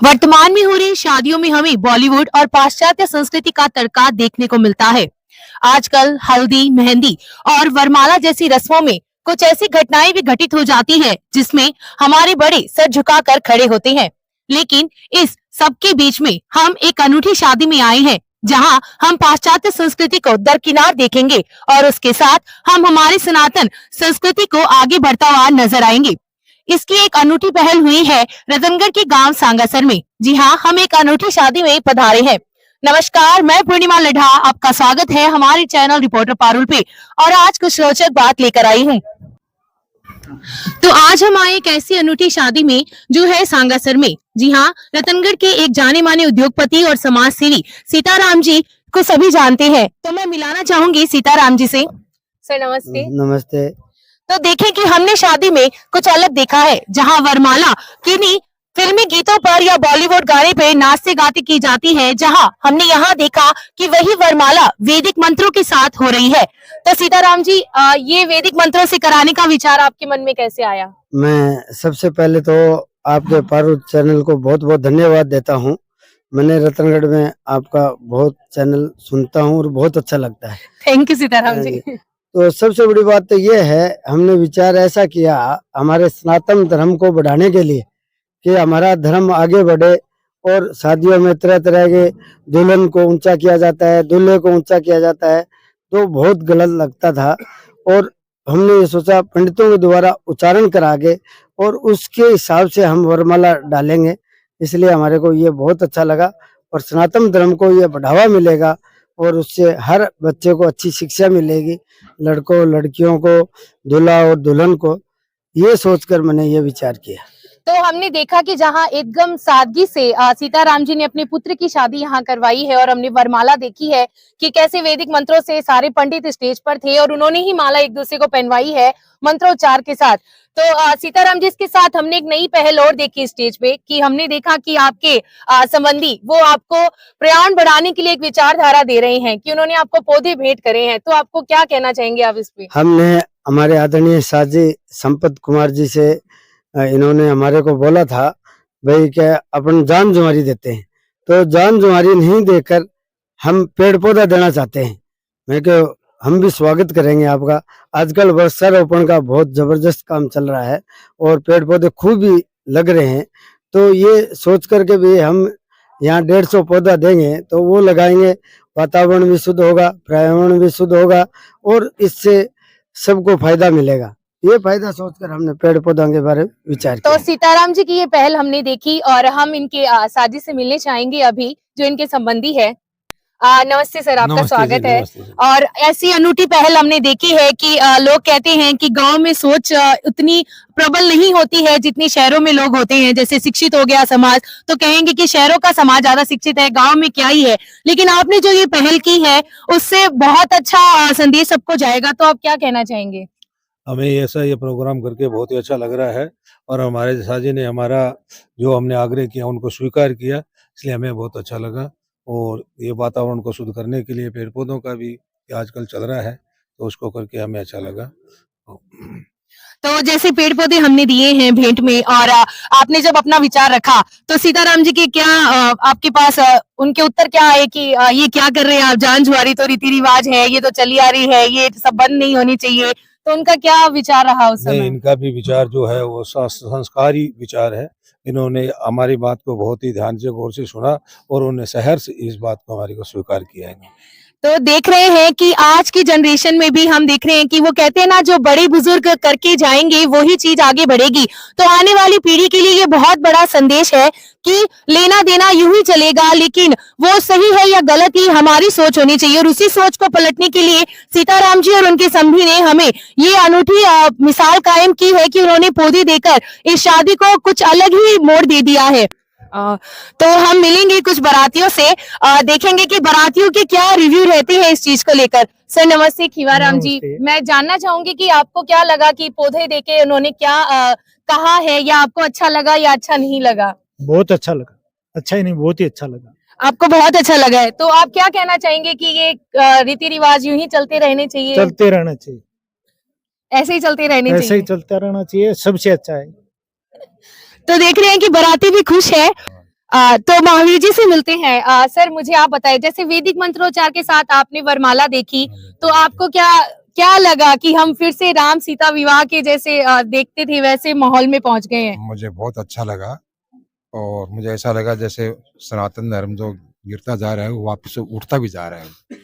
वर्तमान में हो रही शादियों में हमें बॉलीवुड और पाश्चात्य संस्कृति का तड़का देखने को मिलता है। आजकल हल्दी, मेहंदी और वरमाला जैसी रस्मों में कुछ ऐसी घटनाएं भी घटित हो जाती है जिसमें हमारे बड़े सर झुकाकर खड़े होते हैं। लेकिन इस सबके बीच में हम एक अनूठी शादी में आए हैं जहां हम पाश्चात्य संस्कृति को दरकिनार देखेंगे और उसके साथ हम हमारी सनातन संस्कृति को आगे बढ़ता हुआ नजर आएंगे। इसकी एक अनूठी पहल हुई है रतनगढ़ के गांव सांगासर में। जी हाँ, हम एक अनूठी शादी में पधारे हैं। नमस्कार, मैं पूर्णिमा लड्ढा, आपका स्वागत है हमारे चैनल रिपोर्टर पारुल पे और आज कुछ रोचक बात लेकर आई हूँ। तो आज हम आए एक ऐसी अनूठी शादी में जो है सांगासर में। जी हाँ, रतनगढ़ के एक जाने माने उद्योगपति और समाज सेवी सीताराम जी को सभी जानते हैं, तो मैं मिलाना चाहूंगी सीताराम जी से। सर नमस्ते। नमस्ते। तो देखें कि हमने शादी में कुछ अलग देखा है, जहां वरमाला किन्हीं फिल्मी गीतों पर या बॉलीवुड गाने पे नाचते गाते की जाती है, जहां हमने यहाँ देखा कि वही वरमाला वैदिक मंत्रों के साथ हो रही है। तो सीताराम जी, ये वैदिक मंत्रों से कराने का विचार आपके मन में कैसे आया? मैं सबसे पहले तो आपके पारुल चैनल को बहुत बहुत धन्यवाद देता हूँ। मैंने रतनगढ़ में आपका बहुत चैनल सुनता हूँ और बहुत अच्छा लगता है। Thank you Sitaram ji. तो सबसे बड़ी बात तो ये है, हमने विचार ऐसा किया हमारे सनातन धर्म को बढ़ाने के लिए कि हमारा धर्म आगे बढ़े और शादियों में तरह तरह के दुल्हन को ऊंचा किया जाता है, दूल्हे को ऊंचा किया जाता है, तो बहुत गलत लगता था। और हमने ये सोचा पंडितों के द्वारा उच्चारण करा के और उसके हिसाब से हम वरमाला डालेंगे, इसलिए हमारे को ये बहुत अच्छा लगा और सनातन धर्म को ये बढ़ावा मिलेगा और उससे हर बच्चे को अच्छी शिक्षा मिलेगी, लड़कों लड़कियों को, दूल्हा और दुल्हन को। ये सोचकर मैंने ये विचार किया। तो हमने देखा कि जहां एकदम सादगी से सीताराम जी ने अपने पुत्र की शादी यहाँ करवाई है और हमने वरमाला देखी है कि कैसे वैदिक मंत्रों से सारे पंडित स्टेज पर थे और उन्होंने ही माला एक दूसरे को पहनवाई है मंत्रोच्चार के साथ। तो सीताराम जी, इसके साथ हमने एक नई पहल और देखी स्टेज पे कि हमने देखा कि आपके संबंधी वो आपको पर्यावरण बढ़ाने के लिए एक विचारधारा दे रहे हैं कि उन्होंने आपको पौधे भेंट करे हैं। तो आपको क्या कहना चाहेंगे आप इस पे? हमने हमारे आदरणीय साजी संपत कुमार जी से इन्होंने हमारे को बोला था भाई क्या अपन जान जुमारी देते हैं, तो जान जुमारी नहीं देकर हम पेड़ पौधा देना चाहते हैं। मैं कहा हम भी स्वागत करेंगे आपका। आजकल वृक्षारोपण का बहुत जबरदस्त काम चल रहा है और पेड़ पौधे खूब ही लग रहे हैं, तो ये सोच करके भी हम यहाँ 150 पौधा देंगे तो वो लगाएंगे, वातावरण भी शुद्ध होगा, पर्यावरण भी शुद्ध होगा और इससे सबको फायदा मिलेगा। ये फायदा सोचकर हमने पेड़ पौधों के बारे में विचार किया। तो सीताराम जी की ये पहल हमने देखी और हम इनके साजी से मिलने चाहेंगे अभी, जो इनके संबंधी है। नमस्ते सर, आपका स्वागत है। और ऐसी अनूठी पहल हमने देखी है कि लोग कहते हैं कि गांव में सोच उतनी प्रबल नहीं होती है जितनी शहरों में लोग होते हैं। जैसे शिक्षित हो गया समाज तो कहेंगे कि शहरों का समाज ज्यादा शिक्षित है, गांव में क्या ही है। लेकिन आपने जो ये पहल की है उससे बहुत अच्छा संदेश सबको जाएगा, तो आप क्या कहना चाहेंगे? हमें ऐसा ये प्रोग्राम करके बहुत ही अच्छा लग रहा है और हमारे साजी ने हमारा जो हमने आग्रह किया उनको स्वीकार किया, इसलिए हमें बहुत अच्छा लगा। और ये वातावरण को शुद्ध करने के लिए पेड़ पौधों का भी आजकल चल रहा है, तो उसको करके हमें अच्छा लगा। तो जैसे पेड़ पौधे हमने दिए हैं भेंट में और आपने जब अपना विचार रखा तो सीताराम जी के क्या आपके पास उनके उत्तर क्या आए कि ये क्या कर रहे हैं आप, जान जुआरी तो रीति रिवाज है, ये तो चली आ रही है, ये सब बंद नहीं होनी चाहिए। तो उनका क्या विचार रहा उस समय? इनका भी विचार जो है वो संस्कारी विचार है। इन्होंने हमारी बात को बहुत ही ध्यान से गौर से सुना और उन्हें सहर्ष से इस बात को हमारी को स्वीकार किया है। तो देख रहे हैं कि आज की जनरेशन में भी हम देख रहे हैं कि वो कहते हैं ना, जो बड़े बुजुर्ग करके जाएंगे वही चीज आगे बढ़ेगी। तो आने वाली पीढ़ी के लिए ये बहुत बड़ा संदेश है कि लेना देना यूं ही चलेगा, लेकिन वो सही है या गलत ही हमारी सोच होनी चाहिए। और उसी सोच को पलटने के लिए सीताराम जी और उनके संबंधी ने हमें ये अनूठी मिसाल कायम की है कि उन्होंने पौधे देकर इस शादी को कुछ अलग ही मोड़ दे दिया है। तो हम मिलेंगे कुछ बारातियों से, देखेंगे कि बारातियों के क्या रिव्यू रहते हैं इस चीज को लेकर। सर नमस्ते, खीवाराम जी, मैं जानना चाहूंगी कि आपको क्या लगा कि पौधे देके उन्होंने क्या कहा है, या आपको अच्छा लगा या अच्छा नहीं लगा? बहुत अच्छा लगा, अच्छा ही नहीं बहुत ही अच्छा लगा। आपको बहुत अच्छा लगा है, तो आप क्या कहना चाहेंगे कि ये रीति रिवाज यूं ही चलते रहने चाहिए? चलते रहना चाहिए, ऐसे ही चलते रहने चाहिए, ऐसे ही चलता रहना चाहिए, सबसे अच्छा है। तो देख रहे हैं कि बाराती भी खुश है। तो महावीर जी से मिलते हैं। सर मुझे आप बताएं, जैसे वैदिक मंत्रोच्चार के साथ आपने वरमाला देखी, तो आपको क्या क्या लगा कि हम फिर से राम सीता विवाह के जैसे देखते थे वैसे माहौल में पहुंच गए हैं? मुझे बहुत अच्छा लगा और मुझे ऐसा लगा जैसे सनातन धर्म जो गिरता जा रहा है वो वापस से उठता भी जा रहा है।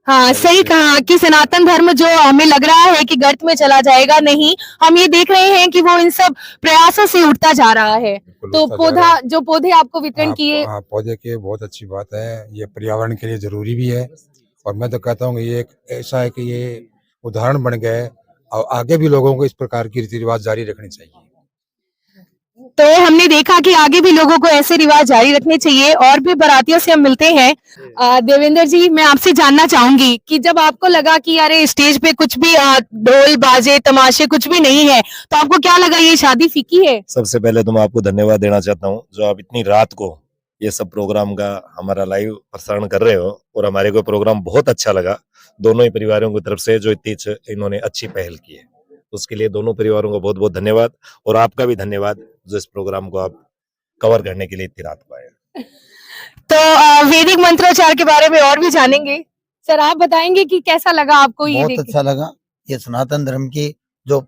हाँ, सही कहा कि सनातन धर्म जो हमें लग रहा है कि गर्त में चला जाएगा, नहीं, हम ये देख रहे हैं कि वो इन सब प्रयासों से उठता जा रहा है। बिल्कुल तो उठता जा रहा है। जो पौधे आपको वितरण किए, हाँ, पौधे के बहुत अच्छी बात है, ये पर्यावरण के लिए जरूरी भी है और मैं तो कहता हूँ कि ये एक ऐसा है कि ये उदाहरण बन गया है और आगे भी लोगों को इस प्रकार की रीति रिवाज जारी रखनी चाहिए। तो हमने देखा कि आगे भी लोगों को ऐसे रिवाज जारी रखने चाहिए। और भी बारातियों से हम मिलते हैं। देवेंद्र जी, मैं आपसे जानना चाहूंगी कि जब आपको लगा कि यार स्टेज पे कुछ भी ढोल बाजे तमाशे कुछ भी नहीं है, तो आपको क्या लगा ये शादी फीकी है? सबसे पहले तो मैं आपको धन्यवाद देना चाहता हूँ जो आप इतनी रात को ये सब प्रोग्राम का हमारा लाइव प्रसारण कर रहे हो और हमारे को प्रोग्राम बहुत अच्छा लगा। दोनों ही परिवारों की तरफ से जो इन्होंने अच्छी पहल की है उसके लिए दोनों परिवारों को बहुत बहुत धन्यवाद और आपका भी धन्यवाद जो इस प्रोग्राम को आप कवर करने के लिए इतनी रात को आए। तो वैदिक मंत्रोच्चार के बारे में और भी जानेंगे। सर आप बताएंगे कि कैसा लगा आपको ये बहुत देख के? अच्छा लगा। ये सनातन धर्म की जो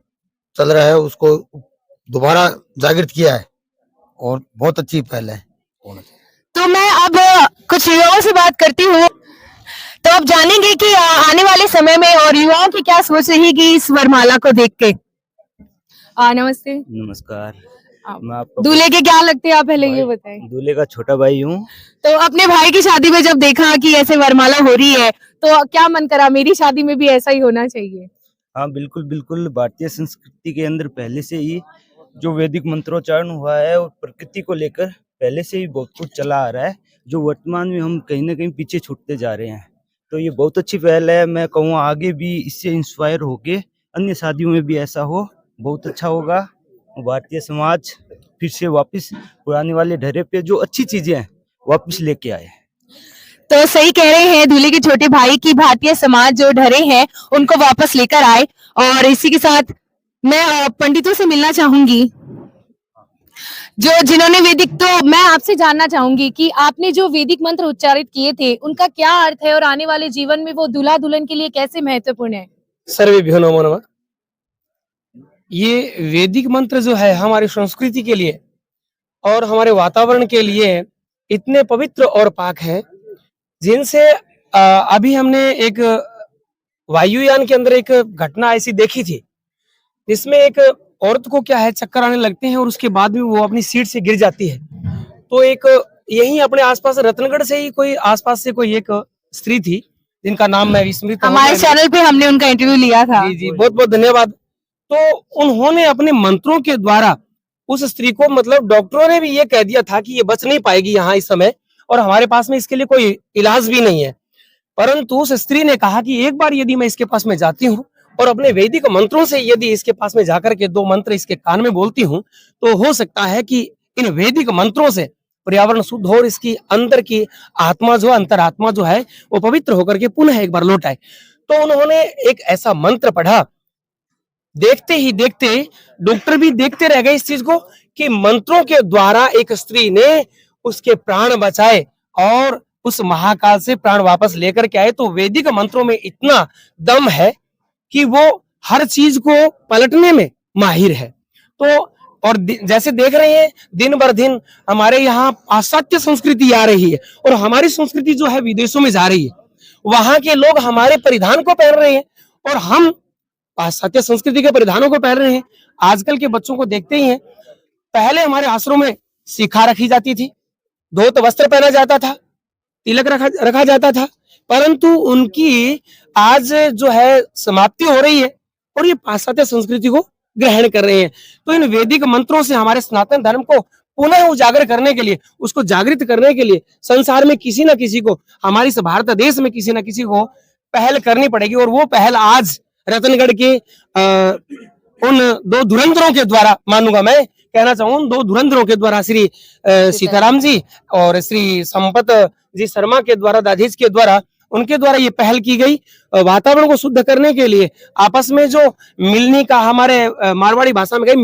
चल रहा है उसको दोबारा जागृत किया है और बहुत अच्छी पहल है। तो मैं अब कुछ युवाओं से बात करती हूँ। तो अब जानेंगे कि आने वाले समय में और युवाओं की क्या सोच रहेगी इस वरमाला को देख के। नमस्ते। नमस्कार। आप मैं आपको दूल्हे के क्या लगते हैं, आप पहले ये बताएं। दूल्हे का छोटा भाई हूँ। तो अपने भाई की शादी में जब देखा कि ऐसे वरमाला हो रही है, तो क्या मन करा मेरी शादी में भी ऐसा ही होना चाहिए? हाँ बिल्कुल बिल्कुल, भारतीय संस्कृति के अंदर पहले से ही जो वैदिक मंत्रोच्चारण हुआ है और प्रकृति को लेकर पहले से ही बहुत कुछ चला आ रहा है, जो वर्तमान में हम कहीं ना कहीं पीछे छूटते जा रहे हैं। तो ये बहुत अच्छी पहल है। मैं कहूँ आगे भी इससे इंस्पायर होके अन्य शादियों में भी ऐसा हो, बहुत अच्छा होगा। भारतीय समाज फिर से वापस पुराने वाले ढर्रे पे जो अच्छी चीजें हैं वापस लेके आए। तो सही कह रहे हैं दूल्हे के छोटे भाई की भारतीय समाज जो ढरे हैं उनको वापस लेकर आए। और इसी के साथ मैं पंडितों से मिलना चाहूंगी जो जिन्होंने वैदिक, तो मैं आपसे जानना चाहूंगी कि आपने जो वैदिक मंत्र उच्चारित किए थे उनका क्या अर्थ है और आने वाले जीवन में वो दूल्हा दुल्हन के लिए कैसे महत्वपूर्ण है? सर्वेभ्यो नमो नमः। ये वैदिक मंत्र जो है हमारी संस्कृति के लिए और हमारे वातावरण के लिए इतने पवित्र और पाक हैं जिनसे अभी हमने एक वायुयान के अंदर एक घटना ऐसी देखी थी जिसमें एक औरत को क्या है चक्कर आने लगते हैं और उसके बाद में वो अपनी सीट से गिर जाती है। तो एक यही अपने आसपास रतनगढ़ से ही कोई आसपास से कोई एक स्त्री थी जिनका नाम मैं विस्मृत हमारे चैनल पे हमने उनका इंटरव्यू लिया था। जी जी, बहुत बहुत धन्यवाद। तो उन्होंने अपने मंत्रों के द्वारा उस स्त्री को, मतलब डॉक्टरों ने भी ये कह दिया था कि ये बच नहीं पाएगी यहाँ इस समय और हमारे पास में इसके लिए कोई इलाज भी नहीं है, परंतु उस स्त्री ने कहा कि एक बार यदि मैं इसके पास में जाती हूँ और अपने वैदिक मंत्रों से यदि इसके पास में जाकर के 2 मंत्र इसके कान में बोलती हूँ तो हो सकता है कि इन वैदिक मंत्रों से पर्यावरण शुद्ध हो और इसकी अंदर की आत्मा जो अंतरात्मा जो है वो पवित्र होकर के पुनः एक बार लौट आए। तो उन्होंने एक ऐसा मंत्र पढ़ा, देखते ही देखते डॉक्टर भी देखते रह गए इस चीज को कि मंत्रों के द्वारा एक स्त्री ने उसके प्राण बचाए और उस महाकाल से प्राण वापस लेकर के आए। तो वैदिक मंत्रों में इतना दम है कि वो हर चीज को पलटने में माहिर है। तो और जैसे देख रहे हैं दिन भर दिन हमारे यहाँ पाश्चात्य संस्कृति आ रही है और हमारी संस्कृति जो है विदेशों में जा रही है। वहां के लोग हमारे परिधान को पहन रहे हैं और हम पाश्चात्य संस्कृति के परिधानों को पहन रहे हैं। आजकल के बच्चों को देखते ही हैं, पहले हमारे आश्रम में शिखा रखी जाती थी, धोत वस्त्र पहना जाता था, तिलक रखा जाता था, परंतु उनकी आज जो है समाप्ति हो रही है और ये पाश्चात्य संस्कृति को ग्रहण कर रहे हैं। तो इन वैदिक मंत्रों से हमारे सनातन धर्म को पुनः उजागर करने के लिए, उसको जागृत करने के लिए संसार में किसी न किसी को, हमारे इस भारत देश में किसी न किसी को पहल करनी पड़ेगी। और वो पहल आज रतनगढ़ के उन 2 धुरंधरों के द्वारा, मानूंगा मैं कहना चाहूँ, 2 धुरंधरों के द्वारा, श्री सीताराम जी और श्री संपत जी शर्मा के द्वारा, दाधीच के द्वारा, उनके द्वारा ये पहल की गई वातावरण को शुद्ध करने के लिए। आपस में जो मिलनी का, हमारे मारवाड़ी भाषा में कहे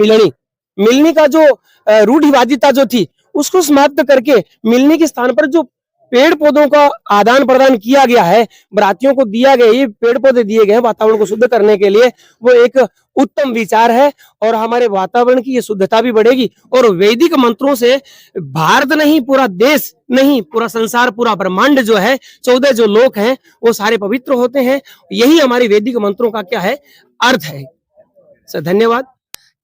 मिलनी का जो रूढ़िवादिता जो थी उसको समाप्त करके मिलने के स्थान पर जो पेड़ पौधों का आदान प्रदान किया गया है, बरातियों को दिया गया, ये पेड़ पौधे दिए गए हैं वातावरण को शुद्ध करने के लिए, वो एक उत्तम विचार है और हमारे वातावरण की ये शुद्धता भी बढ़ेगी और वैदिक मंत्रों से भारत नहीं, पूरा देश नहीं, पूरा संसार, पूरा ब्रह्मांड जो है, 14 जो लोक हैं वो सारे पवित्र होते हैं। यही हमारी वैदिक मंत्रों का क्या है, अर्थ है। सर धन्यवाद।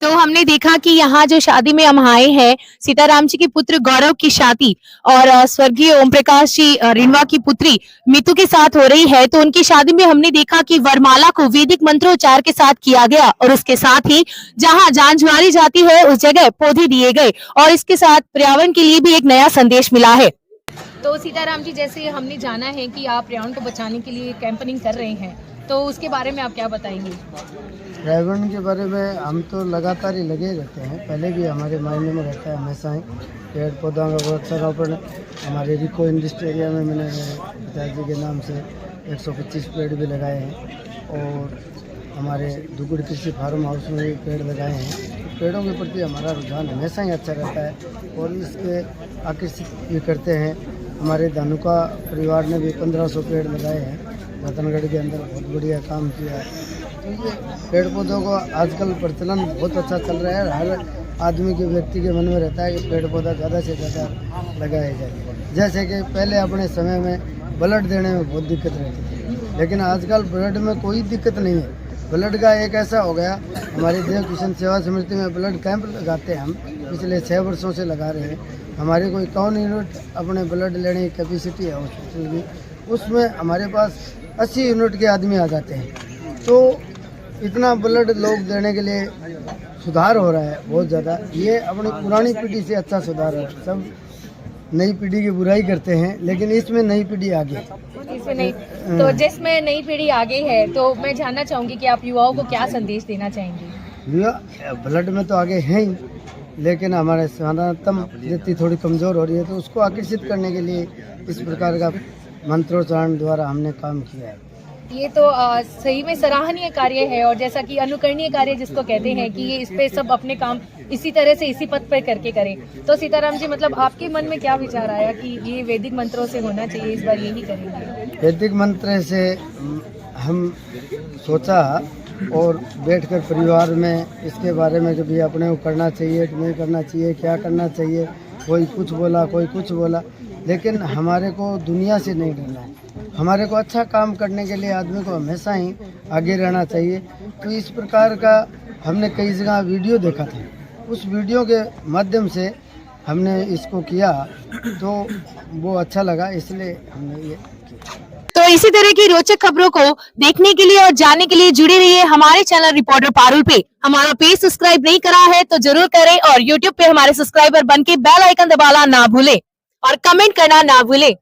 तो हमने देखा कि यहाँ जो शादी में हम आए हैं, सीताराम जी के पुत्र गौरव की शादी और स्वर्गीय ओम प्रकाश जी रिणवा की पुत्री मीतू के साथ हो रही है। तो उनकी शादी में हमने देखा कि वरमाला को वैदिक मंत्रोच्चार के साथ किया गया और उसके साथ ही जहाँ जान ज्वारी जाती है उस जगह पौधे दिए गए और इसके साथ पर्यावरण के लिए भी एक नया संदेश मिला है। तो सीताराम जी, जैसे हमने जाना है कि आप पर्यावरण को बचाने के लिए कैंपेनिंग कर रहे हैं, तो उसके बारे में आप क्या बताएंगे? पर्यावरण के बारे में हम तो लगातार ही लगे रहते हैं, पहले भी हमारे मायने में रहता है हमेशा ही। पेड़ पौधों का वृक्षारोपण हमारे रिको इंडस्ट्री एरिया में मैंने पिताजी के नाम से 125 पेड़ भी लगाए हैं और हमारे दुगुड़ कृषि फार्म हाउस में भी पेड़ लगाए हैं। तो पेड़ों के प्रति हमारा रुझान हमेशा ही अच्छा रहता है और इसके आकर्षित भी करते हैं। हमारे धानुका परिवार ने भी 1500 पेड़ लगाए हैं, रतनगढ़ के अंदर बहुत बढ़िया काम किया है। तो ये पेड़ पौधों को आजकल प्रचलन बहुत अच्छा चल रहा है। हर आदमी के व्यक्ति के मन में रहता है कि पेड़ पौधा ज़्यादा से ज़्यादा लगाए जाए। जैसे कि पहले अपने समय में ब्लड देने में बहुत दिक्कत रहती थी, लेकिन आजकल ब्लड में कोई दिक्कत नहीं है। ब्लड का एक ऐसा हो गया, हमारी देव किशन सेवा समिति में ब्लड कैंप लगाते हैं, हम पिछले 6 वर्षों से लगा रहे हैं। हमारी कोई 51 यूनिट अपने ब्लड लेने की कैपेसिटी है हॉस्पिटल की, उसमें हमारे पास 80 यूनिट के आदमी आ जाते हैं। तो इतना ब्लड लोग देने के लिए सुधार हो रहा है बहुत ज़्यादा। ये अपनी पुरानी पीढ़ी से अच्छा सुधार है। सब नई पीढ़ी की बुराई करते हैं, लेकिन इसमें नई पीढ़ी आगे, इसमें नहीं, तो जिसमें नई पीढ़ी आगे है, तो मैं जानना चाहूंगी कि आप युवाओं को क्या संदेश देना चाहेंगे? युवा ब्लड में तो आगे हैं ही, लेकिन हमारे सनातन जाति थोड़ी कमज़ोर हो रही है, तो उसको आकर्षित करने के लिए इस प्रकार का मंत्रोच्चारण द्वारा हमने काम किया है। ये तो सही में सराहनीय कार्य है और जैसा कि अनुकरणीय कार्य जिसको कहते हैं कि ये इस पे सब अपने काम इसी तरह से इसी पथ पर करके करें। तो सीताराम जी, मतलब आपके मन में क्या विचार आया कि ये वैदिक मंत्रों से होना चाहिए, इस बार यही करेंगे? वैदिक मंत्र से हम सोचा और बैठकर परिवार में इसके बारे में कभी अपने को करना चाहिए कि नहीं करना चाहिए, क्या करना चाहिए, कोई कुछ बोला कोई कुछ बोला, लेकिन हमारे को दुनिया से नहीं डरना है। हमारे को अच्छा काम करने के लिए आदमी को हमेशा ही आगे रहना चाहिए। तो इस प्रकार का हमने कई जगह वीडियो देखा था, उस वीडियो के माध्यम से हमने इसको किया तो वो अच्छा लगा, इसलिए हमने ये किया। तो इसी तरह की रोचक खबरों को देखने के लिए और जानने के लिए जुड़े रहिए हमारे चैनल रिपोर्टर पारुल पे। हमारा पेज सब्सक्राइब नहीं करा है तो जरूर करें और YouTube पे हमारे सब्सक्राइबर बनके बेल आइकन दबाना ना भूलें और कमेंट करना ना भूलें।